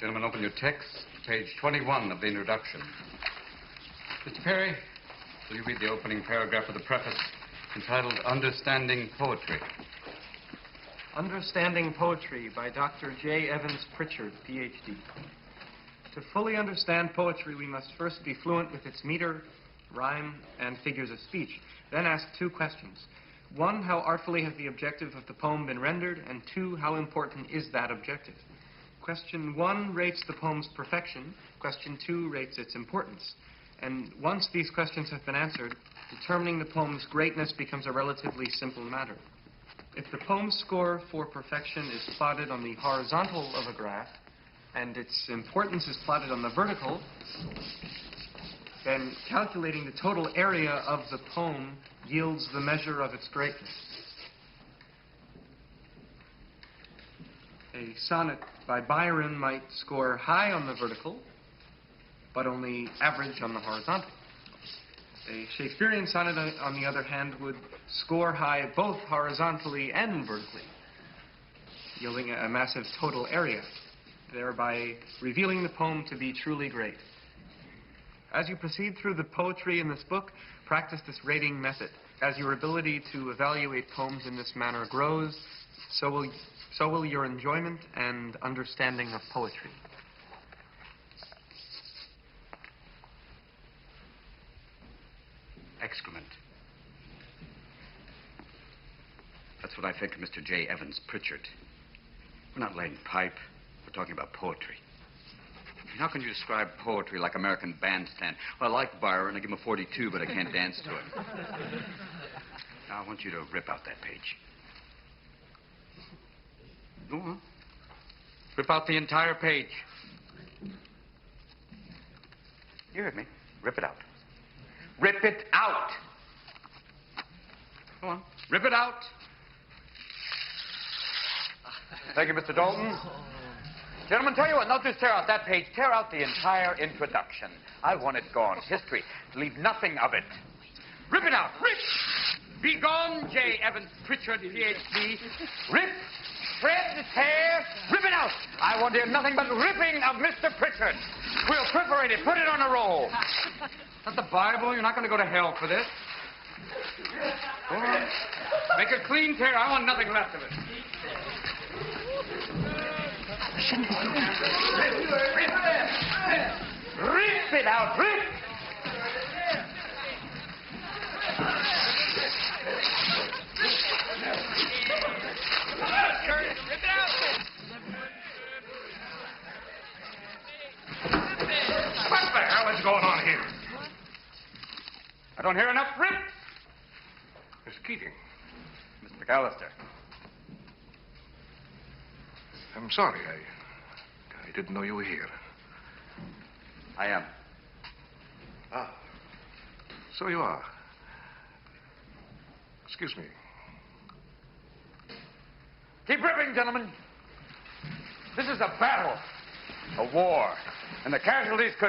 Gentlemen, open your text, page 21 of the introduction. Mr. Perry, will you read the opening paragraph of the preface entitled Understanding Poetry? Understanding Poetry by Dr. J. Evans Pritchard, Ph.D. To fully understand poetry, we must first be fluent with its meter, rhyme, and figures of speech. Then ask two questions. One, how artfully has the objective of the poem been rendered? And two, how important is that objective? Question 1 rates the poem's perfection. Question 2 rates its importance. And once these questions have been answered, determining the poem's greatness becomes a relatively simple matter. If the poem's score for perfection is plotted on the horizontal of a graph, and its importance is plotted on the vertical, then calculating the total area of the poem yields the measure of its greatness. A sonnet by Byron might score high on the vertical, but only average on the horizontal. A Shakespearean sonnet, on the other hand, would score high both horizontally and vertically, yielding a massive total area, thereby revealing the poem to be truly great. As you proceed through the poetry in this book, practice this rating method. As your ability to evaluate poems in this manner grows, so will your enjoyment and understanding of poetry. Excrement. That's what I think of Mr. J. Evans Pritchard. We're not laying pipe. We're talking about poetry. How can you describe poetry like American Bandstand? Well, I like Byron. I give him a 42, but I can't dance to it. Now, I want you to rip out that page. Go on. Rip out the entire page. You heard me. Rip it out. Rip it out! Go on. Rip it out! Thank you, Mr. Dalton. Gentlemen, tell you what, not just tear out that page, tear out the entire introduction. I want it gone. History. Leave nothing of it. Rip it out. Rip! Be gone, J. Evans Pritchard, Ph.D. Rip! Shred, tear, rip it out! I want to hear nothing but ripping of Mr. Pritchard. We'll perforate it. Put it on a roll. Not the Bible. You're not going to go to hell for this. Go on. Make a clean tear. I want nothing left of it. Rip it out. Rip! What the hell is going on here? I don't hear enough rip. Mr. Keating. Mr. McAllister. I'm sorry. I didn't know you were here. I am. Ah. So you are. Excuse me. Keep ripping, gentlemen. This is a battle. A war. And the casualties could...